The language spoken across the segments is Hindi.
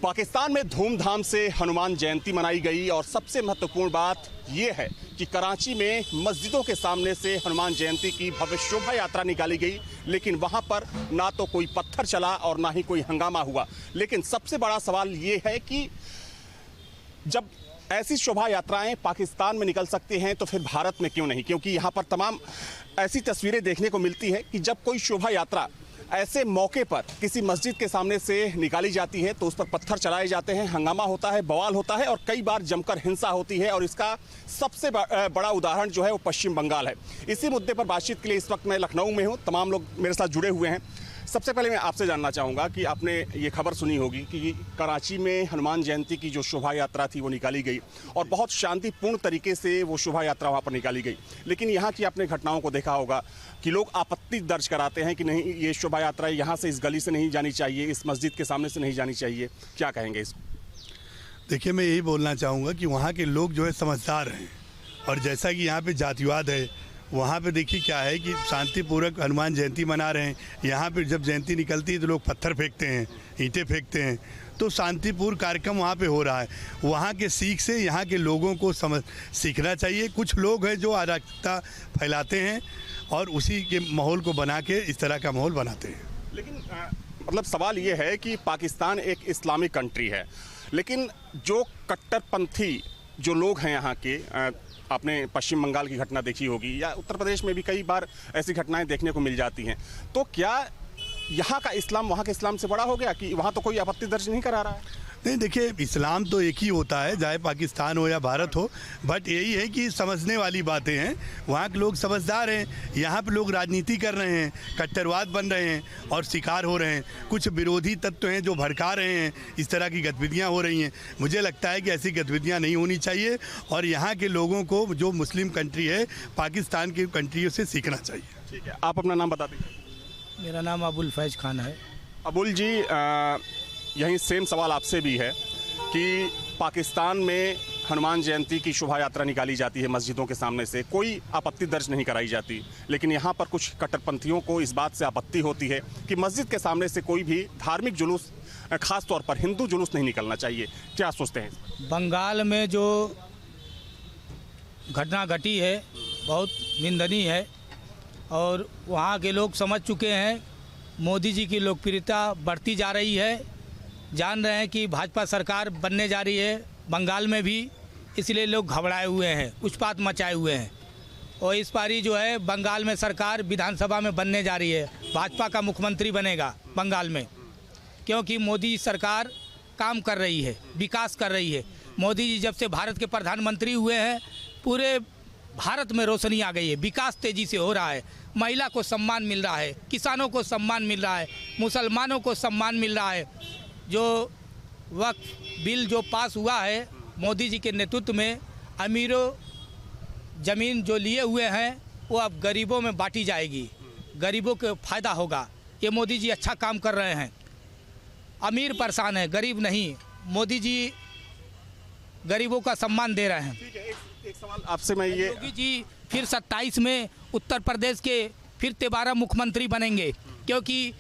पाकिस्तान में धूमधाम से हनुमान जयंती मनाई गई और सबसे महत्वपूर्ण बात यह है कि कराची में मस्जिदों के सामने से हनुमान जयंती की भव्य शोभा यात्रा निकाली गई, लेकिन वहां पर ना तो कोई पत्थर चला और ना ही कोई हंगामा हुआ। लेकिन सबसे बड़ा सवाल ये है कि जब ऐसी शोभा यात्राएं पाकिस्तान में निकल सकती हैं तो फिर भारत में क्यों नहीं, क्योंकि यहाँ पर तमाम ऐसी तस्वीरें देखने को मिलती हैं कि जब कोई शोभा यात्रा ऐसे मौके पर किसी मस्जिद के सामने से निकाली जाती है तो उस पर पत्थर चलाए जाते हैं, हंगामा होता है, बवाल होता है और कई बार जमकर हिंसा होती है। और इसका सबसे बड़ा उदाहरण जो है वो पश्चिम बंगाल है। इसी मुद्दे पर बातचीत के लिए इस वक्त मैं लखनऊ में हूँ, तमाम लोग मेरे साथ जुड़े हुए हैं। सबसे पहले मैं आपसे जानना चाहूँगा कि आपने ये खबर सुनी होगी कि कराची में हनुमान जयंती की जो शोभा यात्रा थी वो निकाली गई और बहुत शांतिपूर्ण तरीके से वो शोभा यात्रा वहाँ पर निकाली गई। लेकिन यहाँ की आपने घटनाओं को देखा होगा कि लोग आपत्ति दर्ज कराते हैं कि नहीं, ये शोभा यात्रा यहाँ से, इस गली से नहीं जानी चाहिए, इस मस्जिद के सामने से नहीं जानी चाहिए। क्या कहेंगे इसको? देखिए, मैं यही बोलना चाहूँगा कि वहाँ के लोग जो है समझदार हैं और जैसा कि यहाँ पे जातिवाद है, वहाँ पे देखिए क्या है कि शांतिपूर्वक हनुमान जयंती मना रहे हैं। यहाँ पे जब जयंती निकलती है तो लोग पत्थर फेंकते हैं, ईंटें फेंकते हैं, तो शांतिपूर्ण कार्यक्रम वहाँ पे हो रहा है। वहाँ के सीख से यहाँ के लोगों को सीखना चाहिए। कुछ लोग हैं जो अराजकता फैलाते हैं और उसी के माहौल को बना के इस तरह का माहौल बनाते हैं। लेकिन मतलब सवाल ये है कि पाकिस्तान एक इस्लामिक कंट्री है, लेकिन जो कट्टरपंथी जो लोग हैं यहाँ के, आपने पश्चिम बंगाल की घटना देखी होगी या उत्तर प्रदेश में भी कई बार ऐसी घटनाएं देखने को मिल जाती हैं, तो क्या यहाँ का इस्लाम वहाँ के इस्लाम से बड़ा हो गया कि वहाँ तो कोई आपत्ति दर्ज नहीं करा रहा है? नहीं, देखिए, इस्लाम तो एक ही होता है, चाहे पाकिस्तान हो या भारत हो। बट यही है कि समझने वाली बातें हैं। वहाँ के लोग समझदार हैं। यहाँ पे लोग राजनीति कर रहे हैं, कट्टरवाद बन रहे हैं और शिकार हो रहे हैं। कुछ विरोधी तत्व हैं जो भड़का रहे हैं, इस तरह की गतिविधियाँ हो रही हैं। मुझे लगता है कि ऐसी गतिविधियाँ नहीं होनी चाहिए और यहाँ के लोगों को, जो मुस्लिम कंट्री है, पाकिस्तान की कंट्रियों से सीखना चाहिए। ठीक है, आप अपना नाम बता दीजिए। मेरा नाम अबुल फैज खान है। अबुल जी, यही सेम सवाल आपसे भी है कि पाकिस्तान में हनुमान जयंती की शोभा यात्रा निकाली जाती है मस्जिदों के सामने से, कोई आपत्ति दर्ज नहीं कराई जाती, लेकिन यहाँ पर कुछ कट्टरपंथियों को इस बात से आपत्ति होती है कि मस्जिद के सामने से कोई भी धार्मिक जुलूस, खास तौर पर हिंदू जुलूस नहीं निकलना चाहिए। क्या सोचते हैं? बंगाल में जो घटना घटी है बहुत निंदनीय है और वहाँ के लोग समझ चुके हैं। मोदी जी की लोकप्रियता बढ़ती जा रही है, जान रहे हैं कि भाजपा सरकार बनने जा रही है बंगाल में भी, इसलिए लोग घबराए हुए हैं, उत्पात मचाए हुए हैं। और इस बारी जो है बंगाल में सरकार विधानसभा में बनने जा रही है, भाजपा का मुख्यमंत्री बनेगा बंगाल में, क्योंकि मोदी सरकार काम कर रही है, विकास कर रही है। मोदी जी जब से भारत के प्रधानमंत्री हुए हैं, पूरे भारत में रोशनी आ गई है, विकास तेज़ी से हो रहा है, महिला को सम्मान मिल रहा है, किसानों को सम्मान मिल रहा है, मुसलमानों को सम्मान मिल रहा है। जो वक्फ बिल जो पास हुआ है मोदी जी के नेतृत्व में, अमीरों ज़मीन जो लिए हुए हैं वो अब गरीबों में बांटी जाएगी, गरीबों को फ़ायदा होगा। ये मोदी जी अच्छा काम कर रहे हैं। अमीर परेशान है, गरीब नहीं। मोदी जी गरीबों का सम्मान दे रहे हैं। ठीक है, एक सवाल आपसे मैं ये, योगी जी फिर 27 में उत्तर प्रदेश के फिर 13 मुख्यमंत्री बनेंगे, क्योंकि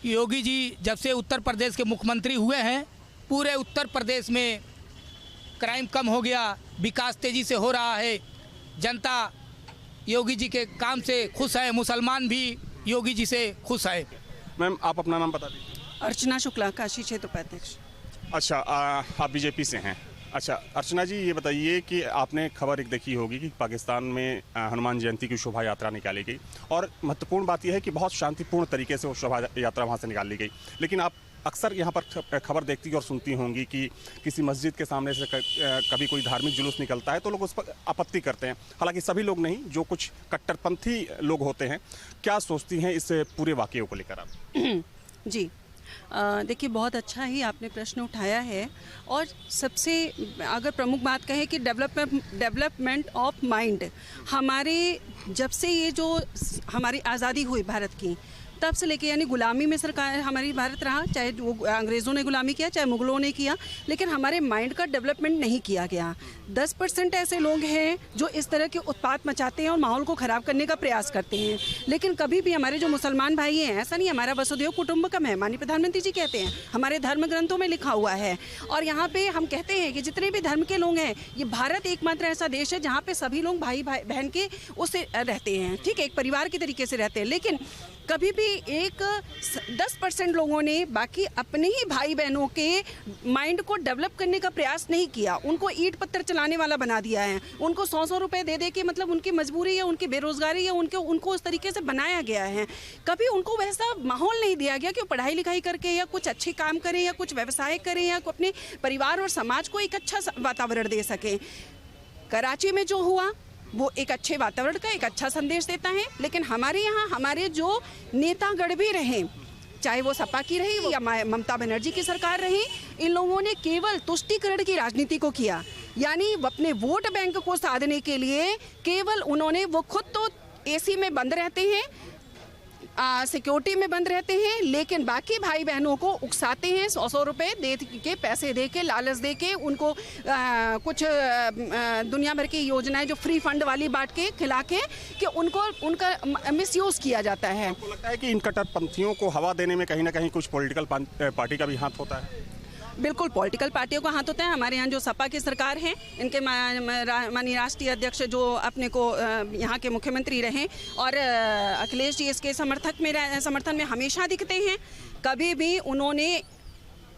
योगी जी जब से उत्तर प्रदेश के मुख्यमंत्री हुए हैं, पूरे उत्तर प्रदेश में क्राइम कम हो गया, विकास तेज़ी से हो रहा है, जनता योगी जी के काम से खुश है, मुसलमान भी योगी जी से खुश है। मैम आप अपना नाम बता दीजिए। अर्चना शुक्ला, काशी क्षेत्र उपाध्यक्ष। अच्छा, आप बीजेपी से हैं। अच्छा अर्चना जी, ये बताइए कि आपने खबर एक देखी होगी कि पाकिस्तान में हनुमान जयंती की शोभा यात्रा निकाली गई और महत्वपूर्ण बात यह है कि बहुत शांतिपूर्ण तरीके से वो शोभा यात्रा वहाँ से निकाली गई। लेकिन आप अक्सर यहाँ पर खबर देखती और सुनती होंगी कि किसी मस्जिद के सामने से कभी कोई धार्मिक जुलूस निकलता है तो लोग उस पर आपत्ति करते हैं। हालांकि सभी लोग नहीं, जो कुछ कट्टरपंथी लोग होते हैं। क्या सोचती हैं इस पूरे वाक़ये को लेकर आप? जी, देखिए, बहुत अच्छा ही आपने प्रश्न उठाया है और सबसे अगर प्रमुख बात कहें कि डेवलपमेंट ऑफ माइंड, हमारे जब से ये जो हमारी आज़ादी हुई भारत की, तब से लेके, यानी गुलामी में सरकार हमारी भारत रहा, चाहे वो अंग्रेज़ों ने गुलामी किया चाहे मुग़लों ने किया, लेकिन हमारे माइंड का डेवलपमेंट नहीं किया गया। 10% ऐसे लोग हैं जो इस तरह के उत्पात मचाते हैं और माहौल को ख़राब करने का प्रयास करते हैं। लेकिन कभी भी हमारे जो मुसलमान भाई हैं, ऐसा नहीं, हमारा वसुधैव कुटुंबकम है, माननीय प्रधानमंत्री जी कहते हैं, हमारे धर्म ग्रंथों में लिखा हुआ है। और यहाँ पे हम कहते हैं कि जितने भी धर्म के लोग हैं, ये भारत एकमात्र ऐसा देश है जहाँ पे सभी लोग भाई बहन के उससे रहते हैं, ठीक है, एक परिवार के तरीके से रहते हैं। लेकिन कभी भी 10% लोगों ने बाकी अपने ही भाई बहनों के माइंड को डेवलप करने का प्रयास नहीं किया, उनको ईंट पत्थर चलाने वाला बना दिया है। उनको 100 रुपए दे के, मतलब उनकी मजबूरी या उनकी बेरोजगारी या उनको उस तरीके से बनाया गया है। कभी उनको वैसा माहौल नहीं दिया गया कि वो पढ़ाई लिखाई करके या कुछ अच्छे काम करें या कुछ व्यवसाय करें या अपने परिवार और समाज को एक अच्छा वातावरण दे सकें। कराची में जो हुआ वो एक अच्छे वातावरण का एक अच्छा संदेश देता है। लेकिन हमारे यहाँ हमारे जो नेतागण भी रहे, चाहे वो सपा की रही या ममता बनर्जी की सरकार रही, इन लोगों ने केवल तुष्टीकरण की राजनीति को किया। यानी अपने वोट बैंक को साधने के लिए केवल उन्होंने, वो खुद तो एसी में बंद रहते हैं, सिक्योरिटी में बंद रहते हैं, लेकिन बाकी भाई बहनों को उकसाते हैं, 100 रुपए दे के, पैसे दे के, लालच दे के, उनको कुछ दुनिया भर की योजनाएं जो फ्री फंड वाली बांट के, खिला के, कि उनका मिसयूज़ किया जाता है। आपको लगता है कि इन कट्टरपंथियों को हवा देने में कहीं ना कहीं कुछ पॉलिटिकल पार्टी का भी हाथ होता है? बिल्कुल पॉलिटिकल पार्टियों का हाथ होता है। हमारे यहाँ जो सपा की सरकार है, इनके माननीय राष्ट्रीय अध्यक्ष जो अपने को यहाँ के मुख्यमंत्री रहे, और अखिलेश जी इसके समर्थन में हमेशा दिखते हैं। कभी भी उन्होंने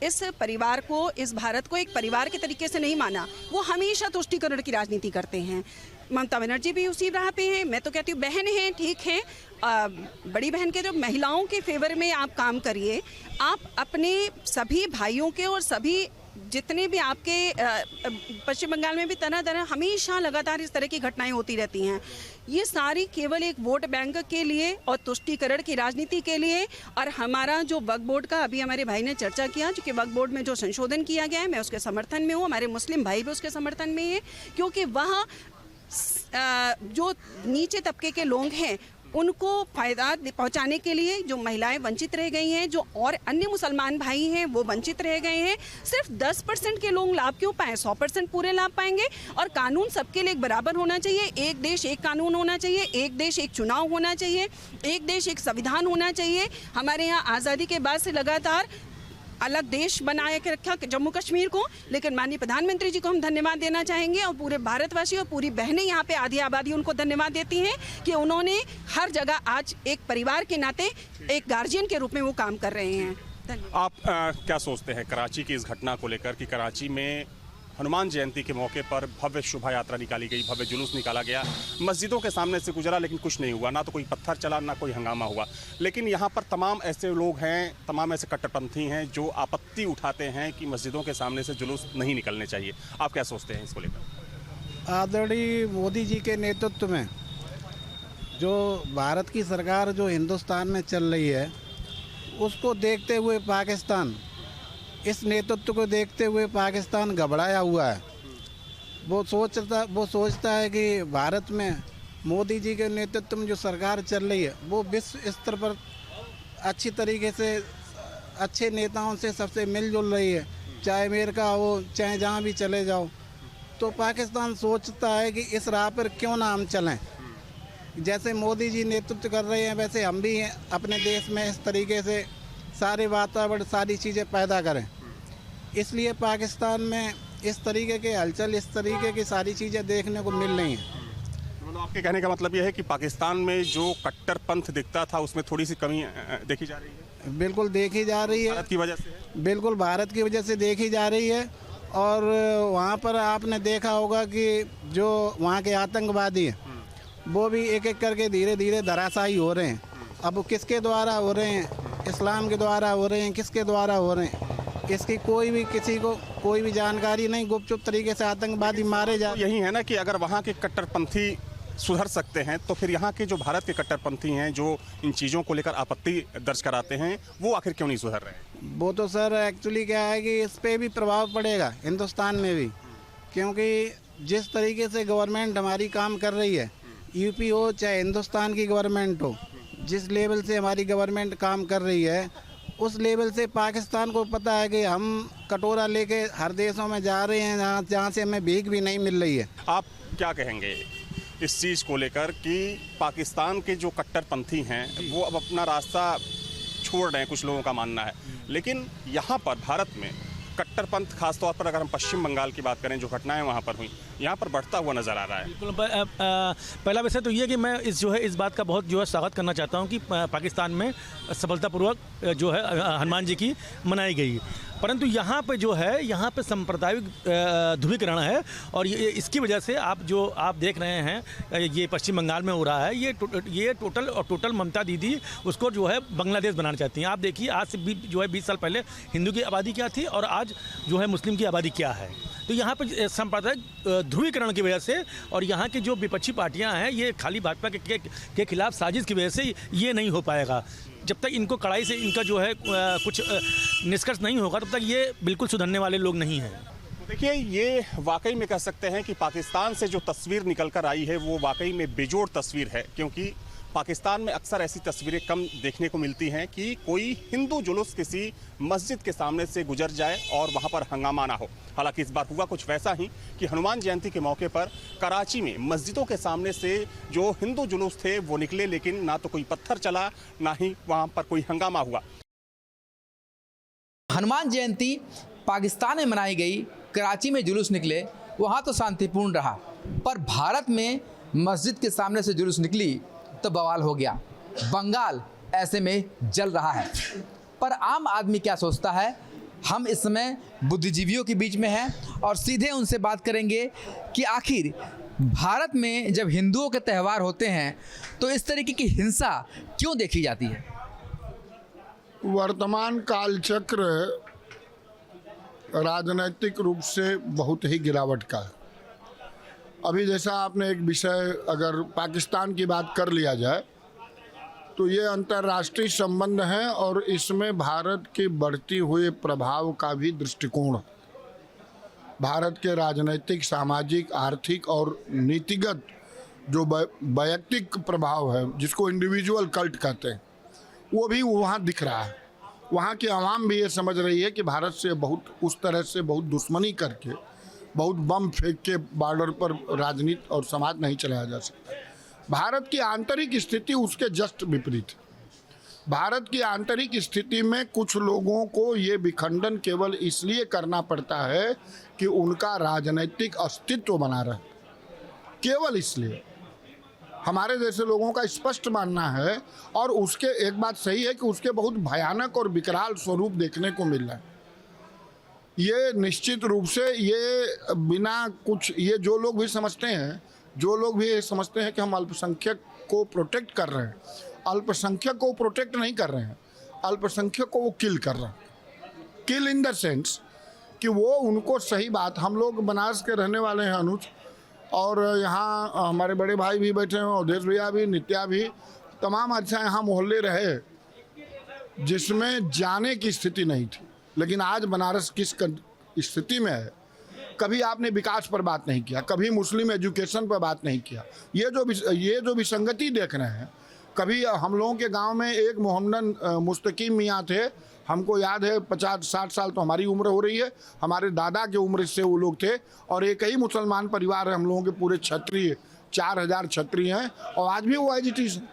इस परिवार को, इस भारत को एक परिवार के तरीके से नहीं माना। वो हमेशा तुष्टीकरण की राजनीति करते हैं। ममता बनर्जी भी उसी राह पे हैं। मैं तो कहती हूँ बहन हैं, ठीक है, बड़ी बहन के जो महिलाओं के फेवर में आप काम करिए। आप अपने सभी भाइयों के और सभी जितने भी आपके पश्चिम बंगाल में भी तरह हमेशा लगातार इस तरह की घटनाएं होती रहती हैं। ये सारी केवल एक वोट बैंक के लिए और तुष्टीकरण की राजनीति के लिए। और हमारा जो वक्फ बोर्ड का अभी हमारे भाई ने चर्चा किया, जो कि वक्फ बोर्ड में जो संशोधन किया गया है, मैं उसके समर्थन में हूँ। हमारे मुस्लिम भाई भी उसके समर्थन में हैं, क्योंकि वहाँ जो नीचे तबके के लोग हैं उनको फ़ायदा पहुंचाने के लिए जो महिलाएं वंचित रह गई हैं, जो और अन्य मुसलमान भाई हैं वो वंचित रह गए हैं। सिर्फ 10% के लोग लाभ क्यों पाएँ, 100% पूरे लाभ पाएंगे। और कानून सबके लिए एक बराबर होना चाहिए। एक देश एक कानून होना चाहिए, एक देश एक चुनाव होना चाहिए, एक देश एक संविधान होना चाहिए। हमारे यहाँ आज़ादी के बाद से लगातार अलग देश बनाए के रखा जम्मू कश्मीर को, लेकिन माननीय प्रधानमंत्री जी को हम धन्यवाद देना चाहेंगे और पूरे भारतवासी और पूरी बहनें यहाँ पे आधी आबादी उनको धन्यवाद देती हैं कि उन्होंने हर जगह आज एक परिवार के नाते एक गार्जियन के रूप में वो काम कर रहे हैं। आप क्या सोचते हैं कराची की इस घटना को लेकर कि कराची में हनुमान जयंती के मौके पर भव्य शोभा यात्रा निकाली गई, भव्य जुलूस निकाला गया, मस्जिदों के सामने से गुजरा, लेकिन कुछ नहीं हुआ, ना तो कोई पत्थर चला, ना कोई हंगामा हुआ। लेकिन यहाँ पर तमाम ऐसे लोग हैं, तमाम ऐसे कट्टरपंथी हैं जो आपत्ति उठाते हैं कि मस्जिदों के सामने से जुलूस नहीं निकलने चाहिए। आप क्या सोचते हैं इसको लेकर? आदरणीय मोदी जी के नेतृत्व में जो भारत की सरकार जो हिंदुस्तान में चल रही है, उसको देखते हुए पाकिस्तान, इस नेतृत्व को देखते हुए पाकिस्तान घबराया हुआ है। वो सोचता है कि भारत में मोदी जी के नेतृत्व में जो सरकार चल रही है वो विश्व स्तर पर अच्छी तरीके से अच्छे नेताओं से सबसे मिलजुल रही है, चाहे अमेरिका हो, चाहे जहाँ भी चले जाओ। तो पाकिस्तान सोचता है कि इस राह पर क्यों ना हम चलें। जैसे मोदी जी नेतृत्व कर रहे हैं वैसे हम भी अपने देश में इस तरीके से सारे वातावरण, सारी चीज़ें पैदा करें। इसलिए पाकिस्तान में इस तरीके के हलचल, इस तरीके की सारी चीज़ें देखने को मिल रही हैं। मतलब आपके कहने का मतलब यह है कि पाकिस्तान में जो कट्टरपंथ दिखता था उसमें थोड़ी सी कमी देखी जा रही है? बिल्कुल देखी जा रही है। भारत की वजह से? बिल्कुल भारत की वजह से देखी जा रही है। और वहाँ पर आपने देखा होगा कि जो वहाँ के आतंकवादी हैं वो भी एक एक करके धीरे धीरे धराशायी हो रहे हैं। अब वो किसके द्वारा हो रहे हैं, इस्लाम के द्वारा हो रहे हैं, किसके द्वारा हो रहे हैं, इसकी किसी को कोई भी जानकारी नहीं। गुपचुप तरीके से आतंकवादी मारे जा। यही है ना कि अगर वहाँ के कट्टरपंथी सुधर सकते हैं तो फिर यहाँ के जो भारत के कट्टरपंथी हैं जो इन चीज़ों को लेकर आपत्ति दर्ज कराते हैं वो आखिर क्यों नहीं सुधर रहे हैं? वो तो सर एक्चुअली क्या है कि इस पे भी प्रभाव पड़ेगा हिंदुस्तान में भी, क्योंकि जिस तरीके से गवर्नमेंट हमारी काम कर रही है, यूपी हो चाहे हिंदुस्तान की गवर्नमेंट हो, जिस लेवल से हमारी गवर्नमेंट काम कर रही है उस लेवल से पाकिस्तान को पता है कि हम कटोरा लेके हर देशों में जा रहे हैं जहाँ से हमें भीख भी नहीं मिल रही है। आप क्या कहेंगे इस चीज़ को लेकर कि पाकिस्तान के जो कट्टरपंथी हैं वो अब अपना रास्ता छोड़ रहे हैं, कुछ लोगों का मानना है, लेकिन यहाँ पर भारत में कट्टरपंथ खासतौर पर अगर हम पश्चिम बंगाल की बात करें, जो घटनाएं वहाँ पर हुई, यहाँ पर बढ़ता हुआ नज़र आ रहा है। बिल्कुल। पहला विषय तो ये कि मैं इस बात का बहुत स्वागत करना चाहता हूँ कि पाकिस्तान में सफलतापूर्वक जो है हनुमान जी की मनाई गई, परंतु यहाँ पे जो है यहाँ पे सांप्रदायिक ध्रुवीकरण है और इसकी वजह से आप देख रहे हैं ये पश्चिम बंगाल में हो रहा है। ये टोटल ममता दीदी उसको जो है बांग्लादेश बनाना चाहती हैं। आप देखिए आज से जो है 20 साल पहले हिंदू की आबादी क्या थी और आज जो है मुस्लिम की आबादी क्या है। तो यहाँ पर सांप्रदायिक ध्रुवीकरण की वजह से और यहाँ की जो विपक्षी पार्टियाँ हैं ये खाली भाजपा के खिलाफ साजिश की वजह से ये नहीं हो पाएगा। जब तक इनको कड़ाई से इनका जो है कुछ निष्कर्ष नहीं होगा तब तक ये बिल्कुल सुधरने वाले लोग नहीं हैं। देखिए, ये वाकई में कह सकते हैं कि पाकिस्तान से जो तस्वीर निकल कर आई है वो वाकई में बेजोड़ तस्वीर है, क्योंकि पाकिस्तान में अक्सर ऐसी तस्वीरें कम देखने को मिलती हैं कि कोई हिंदू जुलूस किसी मस्जिद के सामने से गुजर जाए और वहां पर हंगामा ना हो। हालांकि इस बार हुआ कुछ वैसा ही कि हनुमान जयंती के मौके पर कराची में मस्जिदों के सामने से जो हिंदू जुलूस थे वो निकले, लेकिन ना तो कोई पत्थर चला ना ही वहां पर कोई हंगामा हुआ। हनुमान जयंती पाकिस्तान में मनाई गई, कराची में जुलूस निकले, वहाँ तो शांतिपूर्ण रहा, पर भारत में मस्जिद के सामने से जुलूस निकली तो बवाल हो गया। बंगाल ऐसे में जल रहा है। पर आम आदमी क्या सोचता है, हम इस समय बुद्धिजीवियों के बीच में हैं और सीधे उनसे बात करेंगे कि आखिर भारत में जब हिंदुओं के त्यौहार होते हैं तो इस तरीके की हिंसा क्यों देखी जाती है। वर्तमान कालचक्र राजनैतिक रूप से बहुत ही गिरावट का है। अभी जैसा आपने एक विषय अगर पाकिस्तान की बात कर लिया जाए तो ये अंतर्राष्ट्रीय संबंध है और इसमें भारत के बढ़ती हुए प्रभाव का भी दृष्टिकोण, भारत के राजनीतिक, सामाजिक, आर्थिक और नीतिगत जो वैयक्तिक प्रभाव है जिसको इंडिविजुअल कल्ट कहते हैं वो भी वहाँ दिख रहा है। वहाँ की आवाम भी ये समझ रही है कि भारत से बहुत उस तरह से बहुत दुश्मनी करके, बहुत बम फेंक के बॉर्डर पर राजनीति और समाज नहीं चलाया जा सकता। भारत की आंतरिक स्थिति उसके जस्ट विपरीत है। भारत की आंतरिक स्थिति में कुछ लोगों को ये विखंडन केवल इसलिए करना पड़ता है कि उनका राजनीतिक अस्तित्व बना रहे, केवल इसलिए। हमारे जैसे लोगों का स्पष्ट मानना है और उसके एक बात सही है कि उसके बहुत भयानक और विकराल स्वरूप देखने को मिल रहा है। ये निश्चित रूप से ये बिना कुछ, ये जो लोग भी समझते हैं कि हम अल्पसंख्यक को प्रोटेक्ट कर रहे हैं, अल्पसंख्यक को प्रोटेक्ट नहीं कर रहे हैं, अल्पसंख्यक को वो किल कर रहे हैं। किल इन द सेंस कि वो उनको सही बात, हम लोग बनारस के रहने वाले हैं अनुज, और यहाँ हमारे बड़े भाई भी बैठे हैं, अवधेश भैया भी, नित्या भी, तमाम अच्छा यहाँ मोहल्ले रहे जिसमें जाने की स्थिति नहीं थी। लेकिन आज बनारस किस स्थिति में है, कभी आपने विकास पर बात नहीं किया, कभी मुस्लिम एजुकेशन पर बात नहीं किया। ये जो विसंगति देख रहे हैं, कभी हम लोगों के गांव में एक मोहम्मदन मुस्तकीम मियाँ थे, हमको याद है 50-60 साल तो हमारी उम्र हो रही है, हमारे दादा की उम्र से वो लोग थे, और एक ही मुसलमान परिवार है हम लोगों के पूरे क्षत्रिय, 4000 क्षत्रिय हैं और आज भी वो एजिटीज हैं।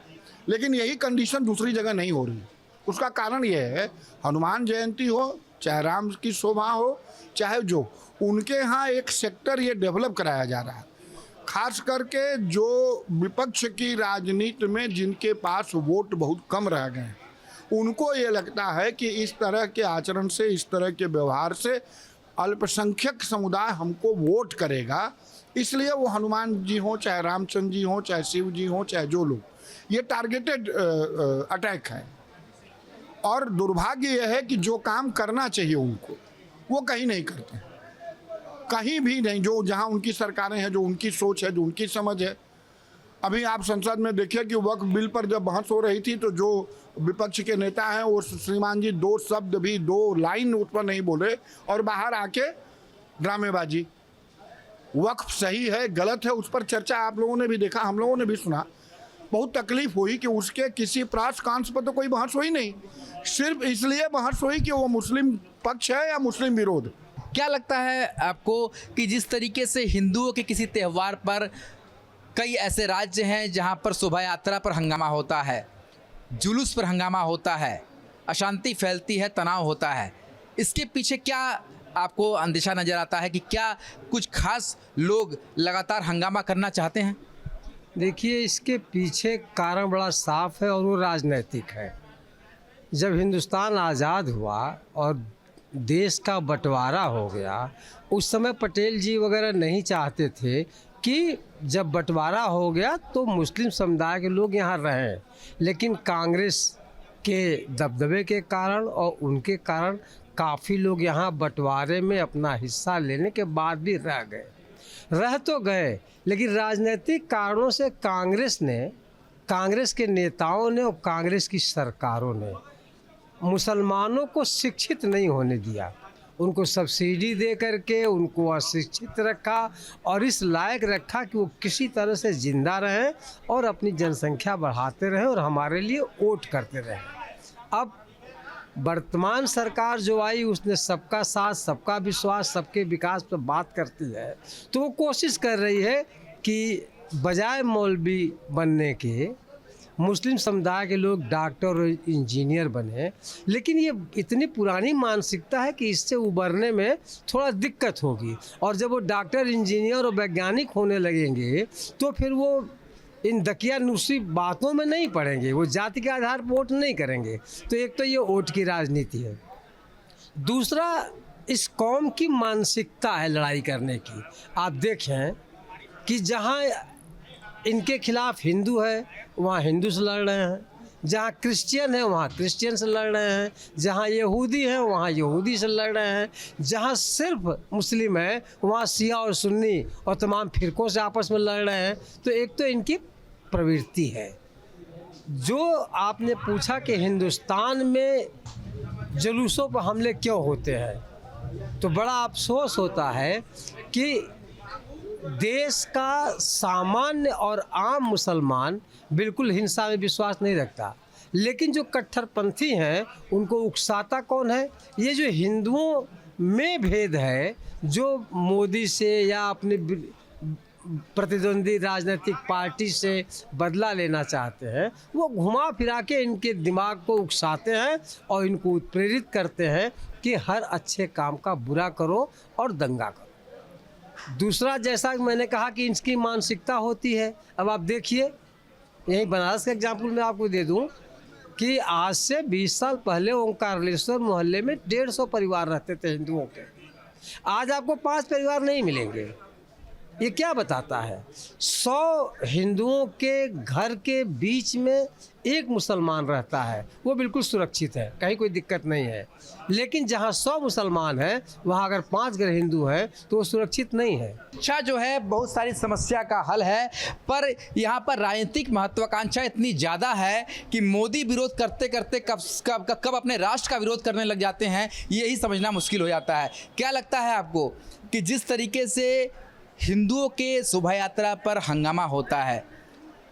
लेकिन यही कंडीशन दूसरी जगह नहीं हो रही। उसका कारण ये है, हनुमान जयंती हो, चाहे राम की शोभा हो, चाहे जो, उनके यहाँ एक सेक्टर ये डेवलप कराया जा रहा है, खास करके जो विपक्ष की राजनीति में जिनके पास वोट बहुत कम रह गए हैं, उनको ये लगता है कि इस तरह के आचरण से, इस तरह के व्यवहार से अल्पसंख्यक समुदाय हमको वोट करेगा, इसलिए वो हनुमान जी हों, चाहे रामचंद्र जी हों, चाहे शिव जी हों, चाहे जो लोग, ये टारगेटेड अटैक है। और दुर्भाग्य यह है कि जो काम करना चाहिए उनको, वो कहीं नहीं करते, कहीं भी नहीं। जो जहाँ उनकी सरकारें हैं, जो उनकी सोच है, जो उनकी समझ है। अभी आप संसद में देखिए कि वक्फ बिल पर जब बहस हो रही थी तो जो विपक्ष के नेता हैं वो श्रीमान जी 2 शब्द भी, 2 लाइन उस पर नहीं बोले और बाहर आके ड्रामेबाजी। वक्फ सही है गलत है उस पर चर्चा आप लोगों ने भी देखा, हम लोगों ने भी सुना, बहुत तकलीफ हुई कि उसके किसी प्रासकांश पर तो कोई बहस हुई नहीं, सिर्फ इसलिए बहस हुई कि वो मुस्लिम पक्ष है या मुस्लिम विरोध। क्या लगता है आपको कि जिस तरीके से हिंदुओं के किसी त्यौहार पर कई ऐसे राज्य हैं जहां पर शोभा यात्रा पर हंगामा होता है, जुलूस पर हंगामा होता है, अशांति फैलती है, तनाव होता है, इसके पीछे क्या आपको अंदेशा नज़र आता है कि क्या कुछ खास लोग लगातार हंगामा करना चाहते हैं? देखिए, इसके पीछे कारण बड़ा साफ है और वो राजनैतिक है। जब हिंदुस्तान आज़ाद हुआ और देश का बंटवारा हो गया, उस समय पटेल जी वगैरह नहीं चाहते थे कि जब बंटवारा हो गया तो मुस्लिम समुदाय के लोग यहाँ रहें, लेकिन कांग्रेस के दबदबे के कारण और उनके कारण काफ़ी लोग यहाँ बंटवारे में अपना हिस्सा लेने के बाद भी रह तो गए, लेकिन राजनीतिक कारणों से कांग्रेस के नेताओं ने और कांग्रेस की सरकारों ने मुसलमानों को शिक्षित नहीं होने दिया। उनको सब्सिडी दे करके उनको अशिक्षित रखा और इस लायक रखा कि वो किसी तरह से ज़िंदा रहें और अपनी जनसंख्या बढ़ाते रहें और हमारे लिए वोट करते रहें। अब वर्तमान सरकार जो आई उसने सबका साथ, सबका विश्वास, सबके विकास पर बात करती है, तो वो कोशिश कर रही है कि बजाय मौलवी बनने के मुस्लिम समुदाय के लोग डॉक्टर और इंजीनियर बने। लेकिन ये इतनी पुरानी मानसिकता है कि इससे उबरने में थोड़ा दिक्कत होगी, और जब वो डॉक्टर, इंजीनियर और वैज्ञानिक होने लगेंगे तो फिर वो इन दकियानुसी बातों में नहीं पड़ेंगे, वो जाति के आधार पर वोट नहीं करेंगे। तो एक तो ये वोट की राजनीति है, दूसरा इस कौम की मानसिकता है लड़ाई करने की। आप देखें कि जहाँ इनके खिलाफ हिंदू है वहाँ हिंदू से लड़ रहे हैं, जहाँ क्रिश्चियन है वहाँ क्रिश्चियन से लड़ रहे हैं, जहाँ यहूदी हैं वहाँ यहूदी से लड़ रहे हैं, जहाँ सिर्फ मुस्लिम है वहाँ शिया और सुन्नी और तमाम फिरकों से आपस में लड़ रहे हैं। तो एक तो इनकी प्रवृत्ति है। जो आपने पूछा कि हिंदुस्तान में जुलूसों पर हमले क्यों होते हैं, तो बड़ा अफसोस होता है कि देश का सामान्य और आम मुसलमान बिल्कुल हिंसा में विश्वास नहीं रखता, लेकिन जो कट्टरपंथी हैं उनको उकसाता कौन है? ये जो हिंदुओं में भेद है, जो मोदी से या अपने प्रतिद्वंदी राजनीतिक पार्टी से बदला लेना चाहते हैं, वो घुमा फिरा के इनके दिमाग को उकसाते हैं और इनको उत्प्रेरित करते हैं कि हर अच्छे काम का बुरा करो और दंगा करो। दूसरा, जैसा मैंने कहा कि इनकी मानसिकता होती है। अब आप देखिए, यही बनारस का एग्जाम्पल मैं आपको दे दूं कि आज से 20 साल पहले ओंकारेश्वर मोहल्ले में 150 परिवार रहते थे हिंदुओं के। आज आपको 5 परिवार नहीं मिलेंगे। ये क्या बताता है? 100 हिंदुओं के घर के बीच में एक मुसलमान रहता है, वो बिल्कुल सुरक्षित है, कहीं कोई दिक्कत नहीं है। लेकिन जहाँ 100 मुसलमान हैं वहाँ अगर 5 घर हिंदू हैं तो वो सुरक्षित नहीं है। शिक्षा जो है बहुत सारी समस्या का हल है, पर यहाँ पर राजनीतिक महत्वाकांक्षा इतनी ज़्यादा है कि मोदी विरोध करते करते कब अपने राष्ट्र का विरोध करने लग जाते हैं, यही समझना मुश्किल हो जाता है। क्या लगता है आपको कि जिस तरीके से हिंदुओं के शोभा यात्रा पर हंगामा होता है,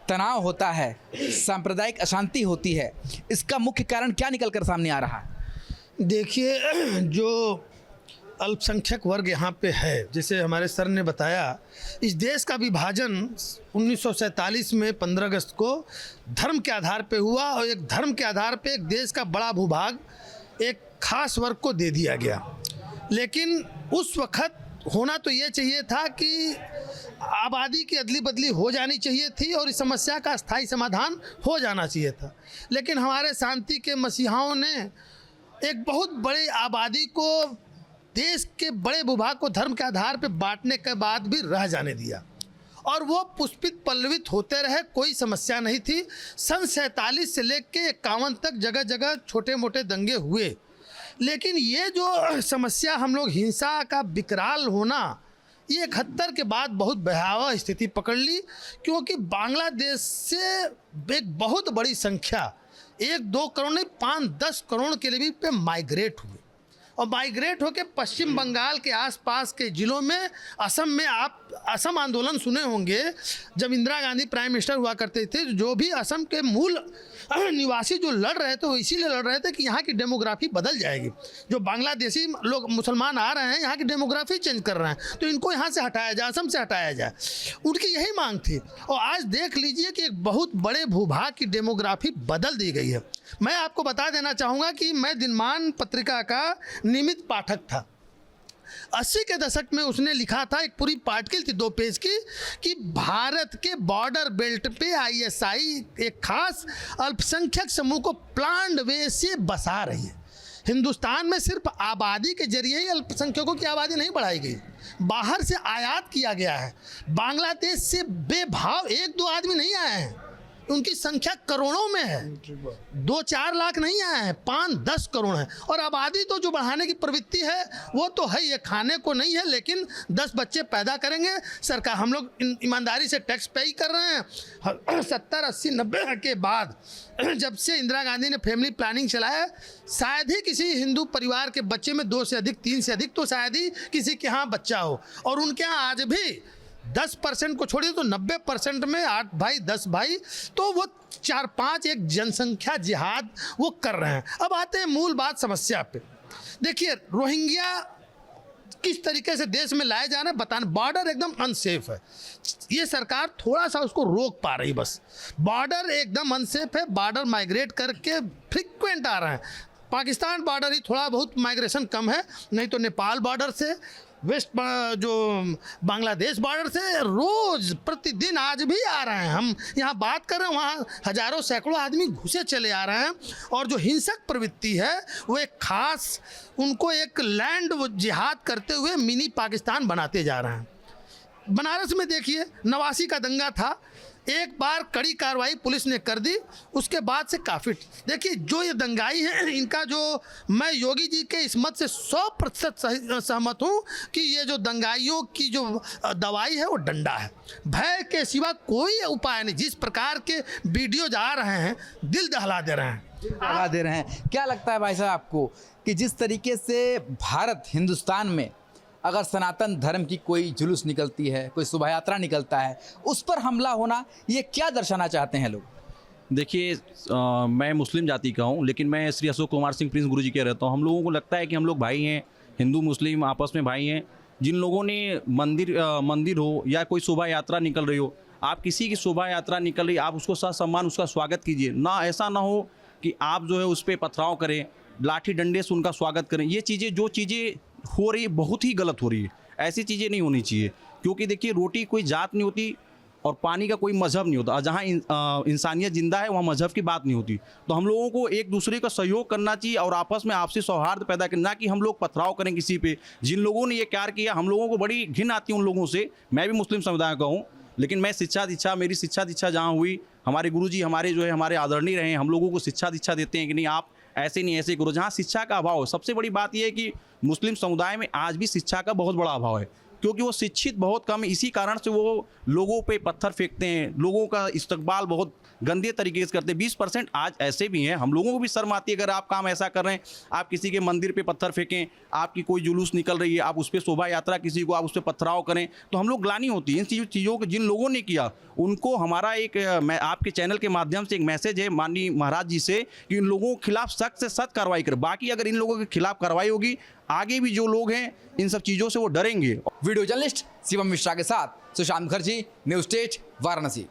तनाव होता है, सांप्रदायिक अशांति होती है, इसका मुख्य कारण क्या निकल कर सामने आ रहा है? देखिए, जो अल्पसंख्यक वर्ग यहाँ पे है, जैसे हमारे सर ने बताया, इस देश का विभाजन 1947 में 15 अगस्त को धर्म के आधार पे हुआ और एक धर्म के आधार पे एक देश का बड़ा भूभाग एक खास वर्ग को दे दिया गया। लेकिन उस वक्त होना तो ये चाहिए था कि आबादी की अदली बदली हो जानी चाहिए थी और इस समस्या का स्थायी समाधान हो जाना चाहिए था। लेकिन हमारे शांति के मसीहाओं ने एक बहुत बड़ी आबादी को, देश के बड़े भूभाग को धर्म के आधार पर बांटने के बाद भी रह जाने दिया और वो पुष्पित पल्लवित होते रहे, कोई समस्या नहीं थी। सन 47 से लेकर 51 तक जगह जगह छोटे मोटे दंगे हुए, लेकिन ये जो समस्या हम लोग हिंसा का विकराल होना, ये 71 के बाद बहुत भयावह स्थिति पकड़ ली, क्योंकि बांग्लादेश से एक बहुत बड़ी संख्या, 1-2 करोड़ नहीं 5-10 करोड़ के लिए भी पे माइग्रेट हुए और माइग्रेट होकर पश्चिम बंगाल के आसपास के ज़िलों में, असम में आप असम आंदोलन सुने होंगे, जब इंदिरा गांधी प्राइम मिनिस्टर हुआ करते थे, जो भी असम के मूल निवासी जो लड़ रहे थे वो इसीलिए लड़ रहे थे कि यहाँ की डेमोग्राफी बदल जाएगी। जो बांग्लादेशी लोग मुसलमान आ रहे हैं यहाँ की डेमोग्राफी चेंज कर रहे हैं, तो इनको यहाँ से हटाया जाए, असम से हटाया जाए, उनकी यही मांग थी। और आज देख लीजिए कि एक बहुत बड़े भूभाग की डेमोग्राफी बदल दी गई है। मैं आपको बता देना चाहूँगा कि मैं दिनमान पत्रिका का नियमित पाठक था। 80 के दशक में उसने लिखा था, एक पूरी आर्टिकल थी 2 पेज की, कि भारत के बॉर्डर बेल्ट पे आईएसआई एक खास अल्पसंख्यक समूह को प्लान्ड वे से बसा रही है। हिंदुस्तान में सिर्फ आबादी के जरिए ही अल्पसंख्यकों की आबादी नहीं बढ़ाई गई, बाहर से आयात किया गया है। बांग्लादेश से बेभाव 1-2 आदमी नहीं आए हैं, उनकी संख्या करोड़ों में है। 2-4 लाख नहीं आए हैं, 5-10 करोड़ है। और आबादी तो जो बढ़ाने की प्रवृत्ति है वो तो है, ये खाने को नहीं है, लेकिन 10 बच्चे पैदा करेंगे। सरकार, हम लोग ईमानदारी से टैक्स पे कर रहे हैं। 70, 80, 90 के बाद जब से इंदिरा गांधी ने फैमिली प्लानिंग चलाया, शायद ही किसी हिंदू परिवार के बच्चे में 2 से अधिक, 3 से अधिक तो शायद ही किसी के यहाँ बच्चा हो। और उनके यहाँ आज भी 10% को छोड़िए तो 90% में 8 भाई 10 भाई, तो वो 4-5 एक जनसंख्या जिहाद वो कर रहे हैं। अब आते हैं मूल बात समस्या पे। देखिए, रोहिंग्या किस तरीके से देश में लाए जा रहे हैं बताना। बॉर्डर एकदम अनसेफ है, ये सरकार थोड़ा सा उसको रोक पा रही, बस। बॉर्डर एकदम अनसेफ है, बॉर्डर माइग्रेट करके फ्रिक्वेंट आ रहे हैं। पाकिस्तान बॉर्डर ही थोड़ा बहुत माइग्रेशन कम है, नहीं तो नेपाल बॉर्डर से, वेस्ट जो बांग्लादेश बॉर्डर से रोज़ प्रतिदिन आज भी आ रहे हैं। हम यहाँ बात कर रहे हैं, वहाँ हज़ारों सैकड़ों आदमी घुसे चले आ रहे हैं। और जो हिंसक प्रवृत्ति है वो एक खास, उनको एक लैंड जिहाद करते हुए मिनी पाकिस्तान बनाते जा रहे हैं। बनारस में देखिए, 89 का दंगा था, एक बार कड़ी कार्रवाई पुलिस ने कर दी, उसके बाद से काफ़ी। देखिए, जो ये दंगाई है, इनका जो, मैं योगी जी के इस मत से 100% सहमत हूँ कि ये जो दंगाइयों की जो दवाई है वो डंडा है। भय के सिवा कोई उपाय नहीं। जिस प्रकार के वीडियो जा रहे हैं, दिल दहला दे रहे हैं। क्या लगता है भाई साहब आपको कि जिस तरीके से भारत, हिंदुस्तान में अगर सनातन धर्म की कोई जुलूस निकलती है, कोई शोभा यात्रा निकलता है, उस पर हमला होना, ये क्या दर्शाना चाहते हैं लोग? देखिए, मैं मुस्लिम जाति का हूँ, लेकिन मैं श्री अशोक कुमार सिंह प्रिंस गुरु जी के रहता हूँ। हम लोगों को लगता है कि हम लोग भाई हैं, हिंदू मुस्लिम आपस में भाई हैं। जिन लोगों ने मंदिर हो या कोई शोभा यात्रा निकल रही हो, आप किसी की शोभा यात्रा निकल रही, आप उसको ससम्मान उसका स्वागत कीजिए। ना ऐसा ना हो कि आप जो है उस पर पथराव करें, लाठी डंडे से उनका स्वागत करें। ये चीज़ें, जो चीज़ें हो रही है, बहुत ही गलत हो रही है। ऐसी चीज़ें नहीं होनी चाहिए, क्योंकि देखिए, रोटी कोई जात नहीं होती और पानी का कोई मजहब नहीं होता। जहाँ इंसानियत जिंदा है वहाँ मजहब की बात नहीं होती। तो हम लोगों को एक दूसरे का सहयोग करना चाहिए और आपस में आपसी सौहार्द पैदा करना, कि हम लोग पथराव करें किसी पे। जिन लोगों ने ये कार्य किया, हम लोगों को बड़ी घिन आती है उन लोगों से। मैं भी मुस्लिम समुदाय का हूँ, लेकिन मैं मेरी शिक्षा दीक्षा जहाँ हुई, हमारे गुरुजी हमारे जो है हमारे आदरणीय रहे, हम लोगों को शिक्षा दीक्षा देते हैं कि नहीं, आप ऐसे नहीं ऐसे करो। जहाँ शिक्षा का अभाव है, सबसे बड़ी बात यह है कि मुस्लिम समुदाय में आज भी शिक्षा का बहुत बड़ा अभाव है, क्योंकि वो शिक्षित बहुत कम है। इसी कारण से वो लोगों पे पत्थर फेंकते हैं, लोगों का इस्तकबाल बहुत गंदे तरीके से करते हैं। 20% आज ऐसे भी हैं। हम लोगों को भी शर्म आती है अगर आप काम ऐसा कर रहे हैं, आप किसी के मंदिर पे पत्थर फेंकें, आपकी कोई जुलूस निकल रही है, आप उस पर शोभा यात्रा किसी को, आप उस पर पथराव करें, तो हम लोग ग्लानि होती है। इन चीज़ों को जिन लोगों ने किया, उनको हमारा मैं आपके चैनल के माध्यम से एक मैसेज है माननीय महाराज जी से, कि इन लोगों के खिलाफ सख्त से सख्त कार्रवाई करें। बाकी अगर इन लोगों के खिलाफ कार्रवाई होगी, आगे भी जो लोग हैं इन सब चीज़ों से वो डरेंगे। वीडियो जर्नलिस्ट शिवम मिश्रा के साथ सुशांत मुखर्जी, न्यूज़ 8 वाराणसी।